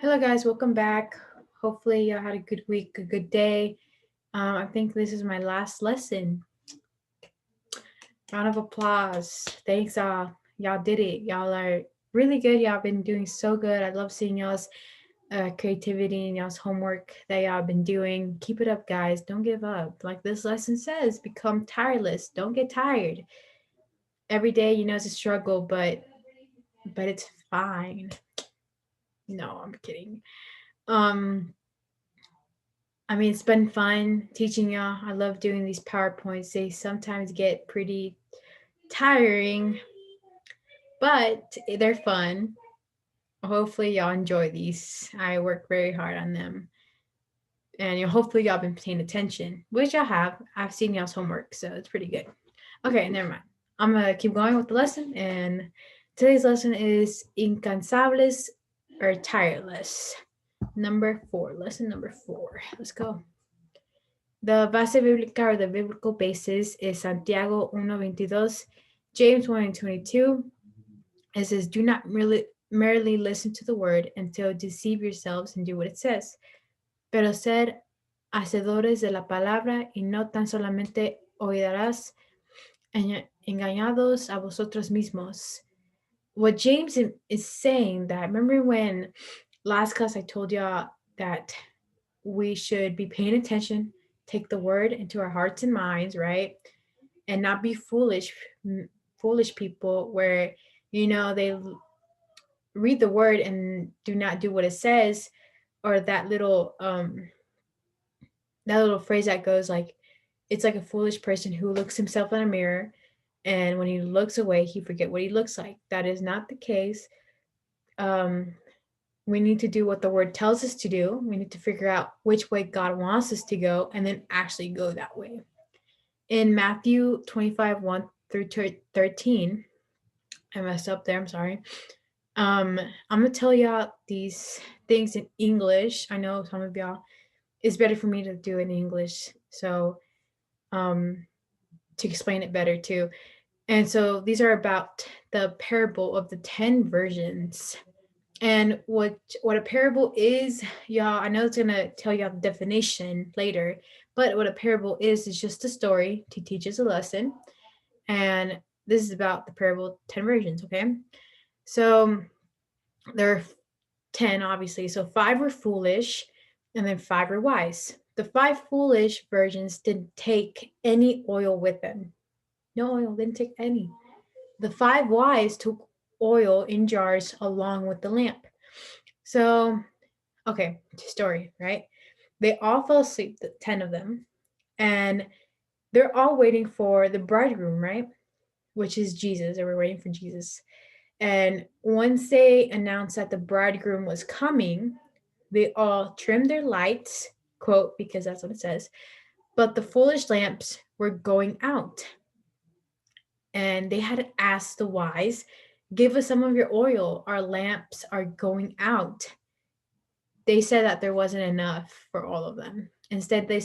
Hello, guys. Welcome back. Hopefully, y'all had a good week, a good day. I think this is my last lesson. Round of applause. Thanks, all. Y'all did it. Y'all are really good. Y'all been doing so good. I love seeing y'all's creativity and y'all's homework that y'all been doing. Keep it up, guys. Don't give up. Like this lesson says, become tireless. Don't get tired. Every day, it's a struggle, but it's fine. No, I'm kidding. Um, I mean, it's been fun teaching y'all. I love doing these PowerPoints. They sometimes get pretty tiring, but they're fun. Hopefully, y'all enjoy these. I work very hard on them. And hopefully, y'all been paying attention, which y'all have. I've seen y'all's homework, so it's pretty good. Okay, never mind. I'm going to keep going with the lesson. And today's lesson is incansables or tireless. Number 4. Lesson number 4. Let's go. The base bíblica or the biblical basis is Santiago 1:22, James 1:22. It says, "Do not merely listen to the word until deceive yourselves and do what it says, pero ser hacedores de la palabra y no tan solamente oirás engañados a vosotros mismos." What James is saying that, remember when last class I told y'all that we should be paying attention, take the word into our hearts and minds, right? And not be foolish people where, they read the word and do not do what it says, or that little phrase that goes like, it's like a foolish person who looks himself in a mirror, and when he looks away, he forget what he looks like. That is not the case. Um, we need to do what the word tells us to do. We need to figure out which way God wants us to go and then actually go that way. In Matthew 25, 1 through 13, I messed up there, I'm sorry. I'm gonna tell y'all these things in English. I know some of y'all, it's better for me to do it in English. So to explain it better too. And so these are about the parable of the 10 virgins. And what a parable is, y'all, I know it's gonna tell y'all the definition later, but what a parable is just a story to teach us a lesson. And this is about the parable 10 virgins, okay? So there are 10, obviously. So 5 were foolish, and then 5 were wise. The 5 foolish virgins didn't take any oil with them. No oil, didn't take any. The 5 wise took oil in jars along with the lamp. So, okay, story, right? They all fell asleep, the 10 of them, and they're all waiting for the bridegroom, right? Which is Jesus. They were waiting for Jesus. And once they announced that the bridegroom was coming, they all trimmed their lights, quote, because that's what it says, but the foolish lamps were going out. And they had to ask the wise, "Give us some of your oil. Our lamps are going out." They said that there wasn't enough for all of them. Instead, they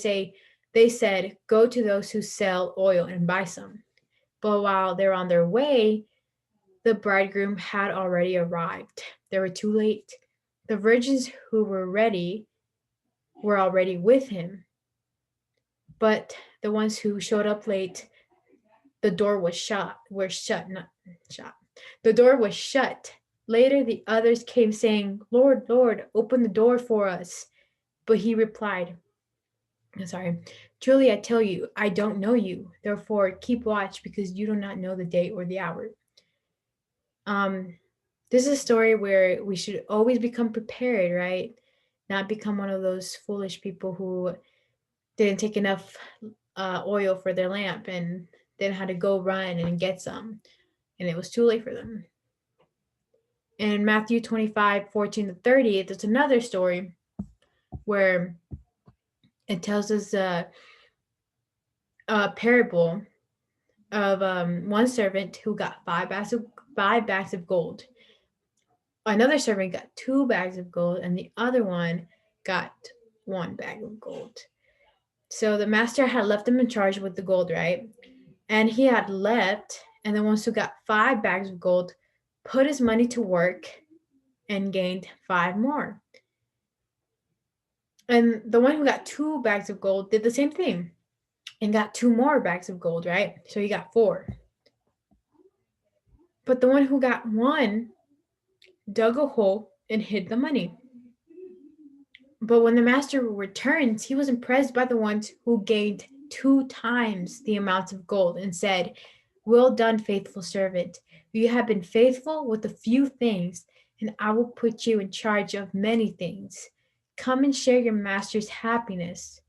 said, "Go to those who sell oil and buy some." But while they're on their way, the bridegroom had already arrived. They were too late. The virgins who were ready were already with him. But the ones who showed up late, the door was shut. Were shut, not shut. The door was shut. Later, the others came saying, "Lord, Lord, open the door for us." But he replied, sorry, "Truly I tell you, I don't know you. Therefore, keep watch because you do not know the day or the hour." Um, this is a story where we should always become prepared, right? Not become one of those foolish people who didn't take enough oil for their lamp and then had to go run and get some, and it was too late for them. In Matthew 25:14-30, there's another story where it tells us a parable of one servant who got five bags of gold. Another servant got 2 bags of gold, and the other one got 1 bag of gold. So the master had left them in charge with the gold, right? And he had left, and the ones who got 5 bags of gold put his money to work and gained 5 more. And the one who got 2 bags of gold did the same thing and got 2 more bags of gold, right? So he got 4. But the one who got 1 dug a hole and hid the money. But when the master returns, he was impressed by the ones who gained 2 times the amount of gold and said, "Well done, faithful servant. You have been faithful with a few things, and I will put you in charge of many things. Come and share your master's happiness."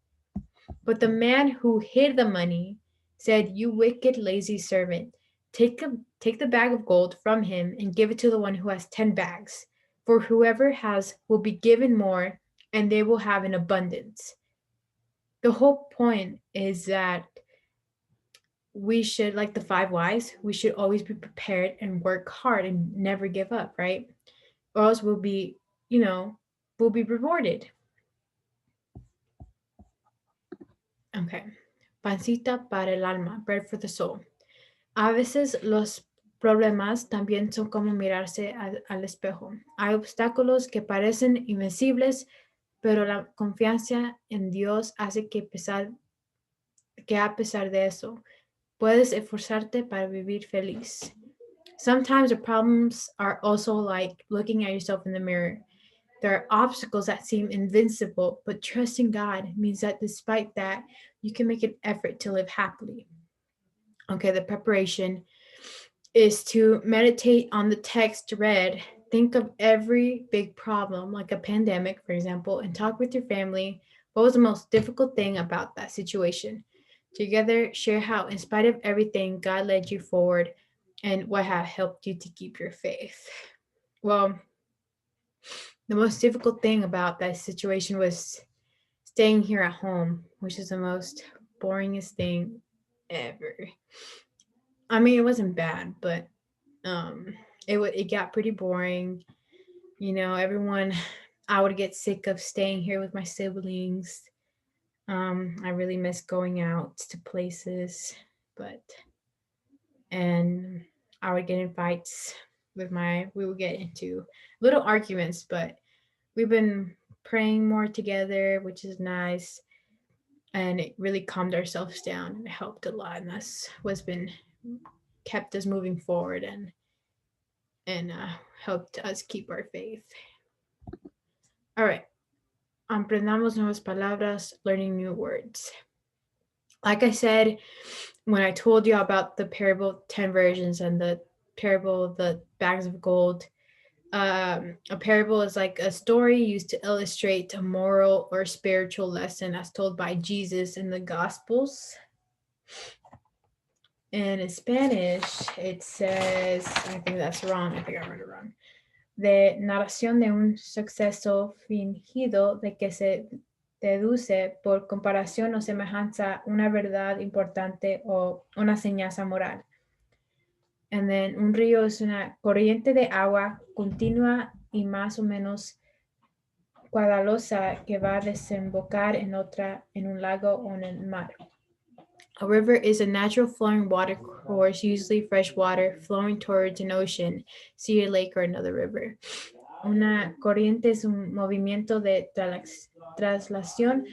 But the man who hid the money said, "You wicked, lazy servant, take the bag of gold from him and give it to the one who has 10 bags. For whoever has will be given more, and they will have an abundance." The whole point is that we should, like the 5 whys, we should always be prepared and work hard and never give up, right? Or else you know, we'll be rewarded. Okay. Pancita para el alma, bread for the soul. A veces los problemas también son como mirarse al espejo. Hay obstáculos que parecen invencibles, pero la confianza en Dios hace que a pesar de eso, puedes esforzarte para vivir feliz. Sometimes the problems are also like looking at yourself in the mirror. There are obstacles that seem invincible, but trusting God means that despite that, you can make an effort to live happily. Okay, the preparation is to meditate on the text read. Think of every big problem, like a pandemic, for example, and talk with your family. What was the most difficult thing about that situation? Together, share how, in spite of everything, God led you forward and what have helped you to keep your faith. Well, the most difficult thing about that situation was staying here at home, which is the most boringest thing ever. I mean, it wasn't bad, but um, it got pretty boring. Everyone. I would get sick of staying here with my siblings. I really miss going out to places, but and I would get in fights we would get into little arguments, but we've been praying more together, which is nice. And it really calmed ourselves down and it helped a lot. And that's what's been kept us moving forward and helped us keep our faith. All right. Aprendamos nuevas palabras, learning new words. Like I said, when I told you about the parable 10 versions and the parable of the bags of gold, a parable is like a story used to illustrate a moral or spiritual lesson as told by Jesus in the Gospels. And in Spanish, it says, I think that's wrong. I think I read it wrong. De narración de un suceso fingido de que se deduce por comparación o semejanza una verdad importante o una enseñanza moral. And then un río es una corriente de agua continua y más o menos caudalosa que va a desembocar en un lago o en el mar. A river is a natural flowing water course, usually fresh water, flowing towards an ocean, sea, a lake, or another river. Una corriente es un movimiento de traslación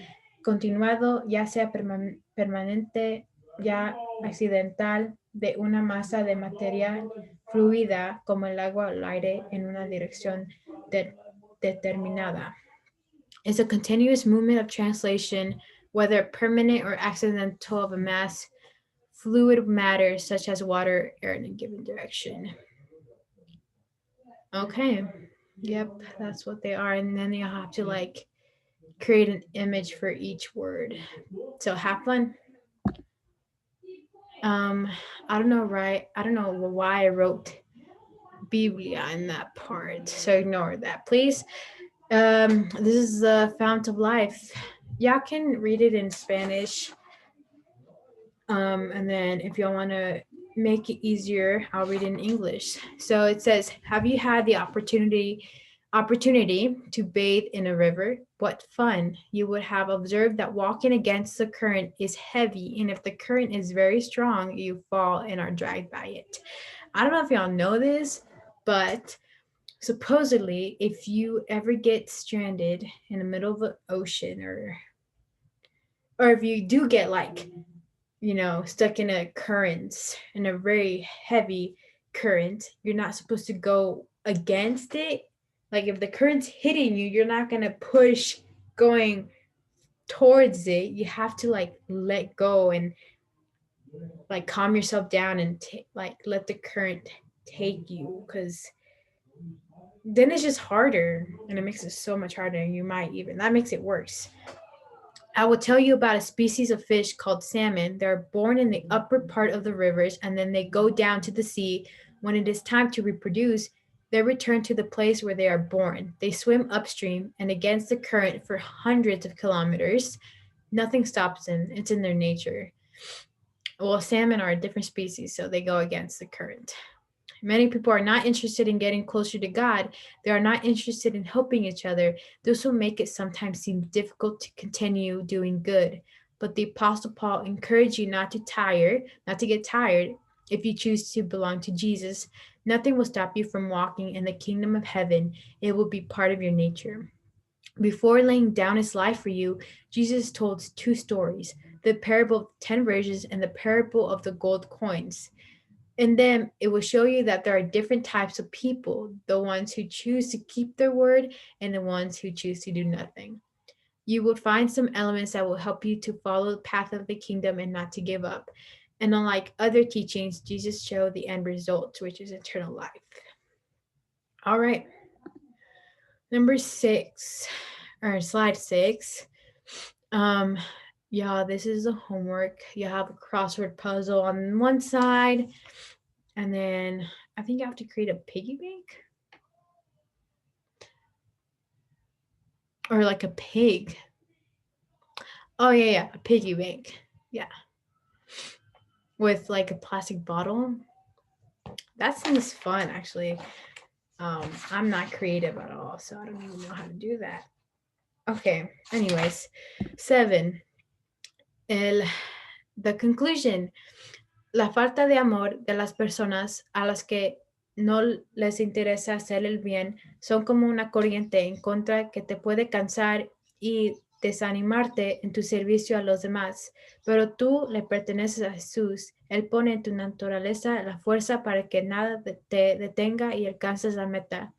continuado, ya sea permanente, ya accidental, de una masa de material fluida como el agua o el aire en una dirección determinada. It's a continuous movement of translation, whether permanent or accidental, of a mass fluid matter such as water, air in a given direction. Okay. Yep, that's what they are. And then you have to like create an image for each word. So have fun. Um, I don't know, right? I don't know why I wrote Biblia in that part. So ignore that, please. This is the fount of life. Y'all can read it in Spanish. And then if y'all want to make it easier, I'll read it in English. So it says, have you had the opportunity to bathe in a river? What fun. You would have observed that walking against the current is heavy, and if the current is very strong, you fall and are dragged by it. I don't know if y'all know this, but Supposedly, if you ever get stranded in the middle of the ocean, or if you do get like, stuck in a current, in a very heavy current, you're not supposed to go against it. Like if the current's hitting you, you're not gonna push going towards it. You have to like let go and like calm yourself down and like let the current take you, because then it's just harder and it makes it so much harder, and you might even that makes it worse. I will tell you about a species of fish called salmon. They're born in the upper part of the rivers and then they go down to the sea. When it is time to reproduce, they return to the place where they are born. They swim upstream and against the current for hundreds of kilometers. Nothing stops them, it's in their nature. Well, salmon are a different species, so they go against the current. Many people are not interested in getting closer to God. They are not interested in helping each other. This will make it sometimes seem difficult to continue doing good. But the Apostle Paul encouraged you not to get tired if you choose to belong to Jesus. Nothing will stop you from walking in the kingdom of heaven. It will be part of your nature. Before laying down his life for you, Jesus told two stories: the parable of the 10 virgins and the parable of the gold coins. In them, it will show you that there are different types of people: the ones who choose to keep their word and the ones who choose to do nothing. You will find some elements that will help you to follow the path of the kingdom and not to give up. And unlike other teachings, Jesus showed the end result, which is eternal life. All right, number 6, or slide 6. Um, yeah, this is a homework. You have a crossword puzzle on one side, and then I think you have to create a piggy bank or like a pig. Oh yeah, a piggy bank. Yeah, with like a plastic bottle. That seems fun, actually. I'm not creative at all, so I don't even know how to do that. Okay. Anyways, 7. El the conclusion. La falta de amor de las personas a las que no les interesa hacer el bien son como una corriente en contra que te puede cansar y desanimarte en tu servicio a los demás. Pero tú le perteneces a Jesús. Él pone en tu naturaleza la fuerza para que nada te detenga y alcances la meta.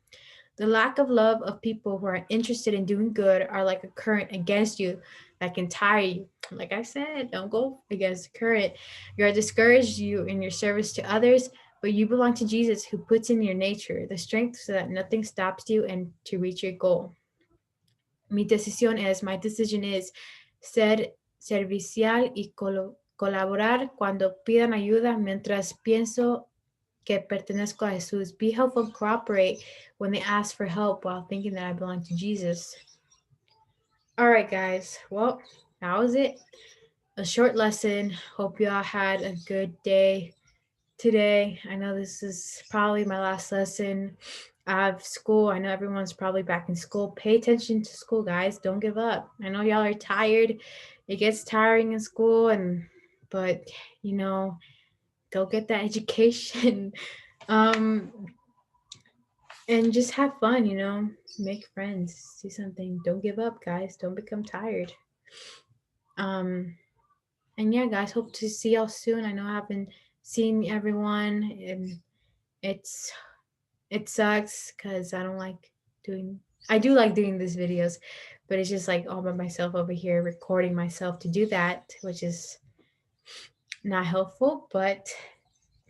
The lack of love of people who are interested in doing good are like a current against you that can tire you. Like I said, don't go against the current. You are discouraged you in your service to others, but you belong to Jesus, who puts in your nature the strength so that nothing stops you and to reach your goal. My decision is ser servicial y colaborar cuando pidan ayuda mientras pienso que pertenezco a Jesús. Be helpful and cooperate when they ask for help while thinking that I belong to Jesus. All right, guys. Well, that was it. A short lesson. Hope you all had a good day today. I know this is probably my last lesson. I have school. I know everyone's probably back in school. Pay attention to school, guys. Don't give up. I know y'all are tired. It gets tiring in school, but go get that education. um and just have fun, make friends, do something. Don't give up, guys. Don't become tired. um and yeah, guys, hope to see y'all soon. I know I haven't seen everyone, and it's it sucks because I do like doing these videos, but it's just like all by myself over here recording myself to do that, which is not helpful. But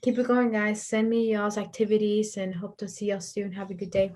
keep it going, guys. Send me y'all's activities and hope to see y'all soon. Have a good day.